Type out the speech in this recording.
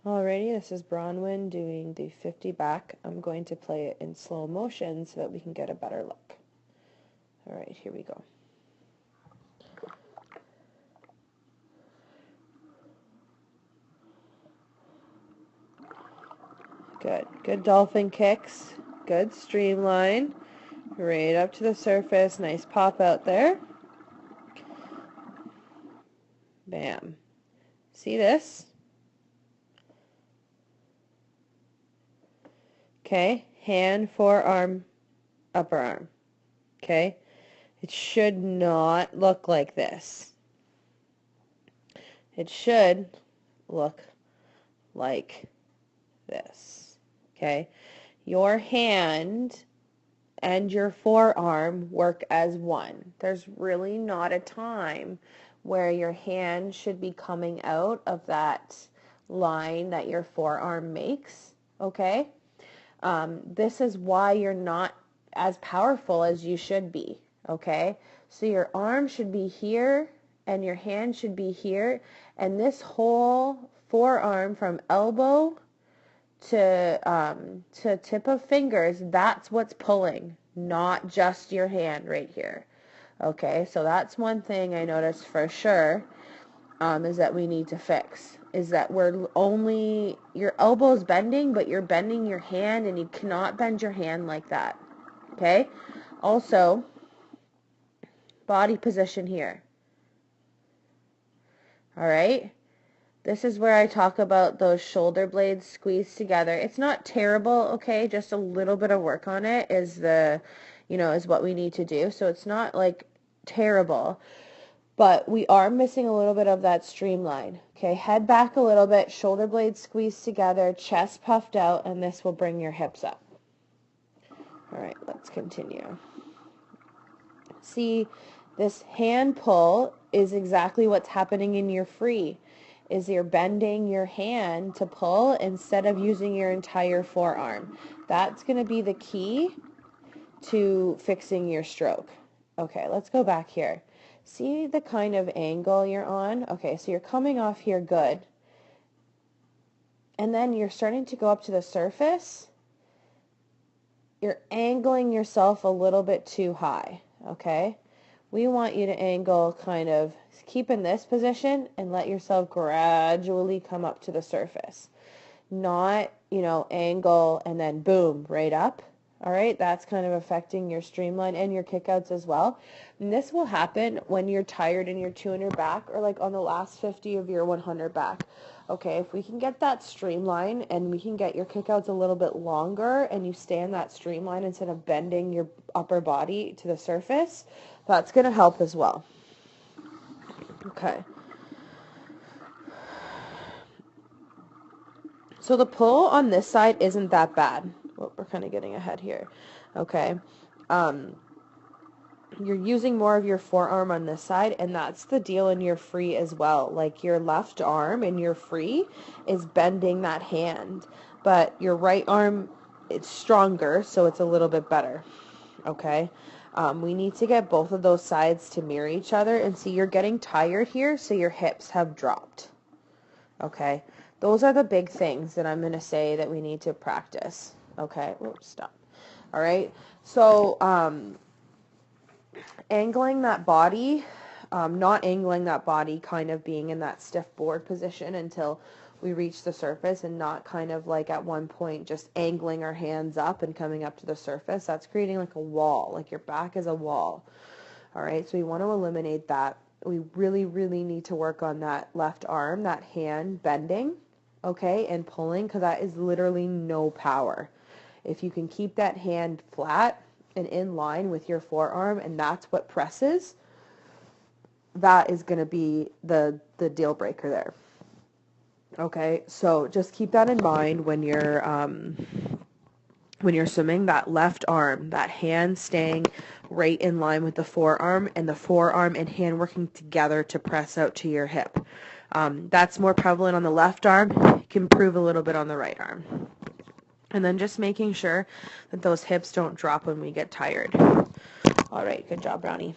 Alrighty, this is Bronwyn doing the 50 back. I'm going to play it in slow motion so that we can get a better look. Alright, here we go. Good. Good dolphin kicks. Good streamline. Right up to the surface. Nice pop out there. Bam. See this? Okay. Hand, forearm, upper arm. Okay. It should not look like this. It should look like this. Okay. Your hand and your forearm work as one. There's really not a time where your hand should be coming out of that line that your forearm makes, okay? This is why you're not as powerful as you should be, okay? So your arm should be here and your hand should be here, and this whole forearm from elbow to tip of fingers, that's what's pulling, not just your hand right here. Okay, so that's one thing I noticed for sure, is that we need to fix, is that your elbow's bending, but you're bending your hand, and you cannot bend your hand like that. Okay, also, body position here. All right. This is where I talk about those shoulder blades squeezed together. It's not terrible, okay? Just a little bit of work on it is is what we need to do. So it's not like terrible, but we are missing a little bit of that streamline. Okay, head back a little bit, shoulder blades squeezed together, chest puffed out, and this will bring your hips up. All right, let's continue. See, this hand pull is exactly what's happening in your free. Is you're bending your hand to pull instead of using your entire forearm. That's going to be the key to fixing your stroke. Okay, let's go back here. See the kind of angle you're on? Okay, so you're coming off here good. And then you're starting to go up to the surface. You're angling yourself a little bit too high, okay? We want you to angle kind of, keep in this position and let yourself gradually come up to the surface. Not, angle and then boom, right up. All right, that's kind of affecting your streamline and your kickouts as well. And this will happen when you're tired and you're 200 back, or like on the last 50 of your 100 back. Okay, if we can get that streamline and we can get your kickouts a little bit longer and you stay in that streamline instead of bending your upper body to the surface, that's going to help as well. Okay. So the pull on this side isn't that bad. Well, we're kind of getting ahead here. Okay. You're using more of your forearm on this side, and that's the deal in your free as well. Like your left arm in your free is bending that hand, but your right arm, it's stronger, so it's a little bit better. Okay. We need to get both of those sides to mirror each other, and see, you're getting tired here, so your hips have dropped. Okay. Those are the big things that I'm going to say that we need to practice. Okay. Oops, stop. All right. So, angling that body, not angling that body, kind of being in that stiff board position until we reach the surface, and not kind of like at one point just angling our hands up and coming up to the surface. That's creating like a wall, like your back is a wall. All right, so we want to eliminate that. We really, really need to work on that left arm, that hand bending, okay, and pulling, because that is literally no power. If you can keep that hand flat and in line with your forearm, and that's what presses, that is going to be the deal breaker there. Okay, so just keep that in mind when you're swimming. That left arm, that hand staying right in line with the forearm, and the forearm and hand working together to press out to your hip. That's more prevalent on the left arm. It can improve a little bit on the right arm. And then just making sure that those hips don't drop when we get tired. All right, good job, Brownie.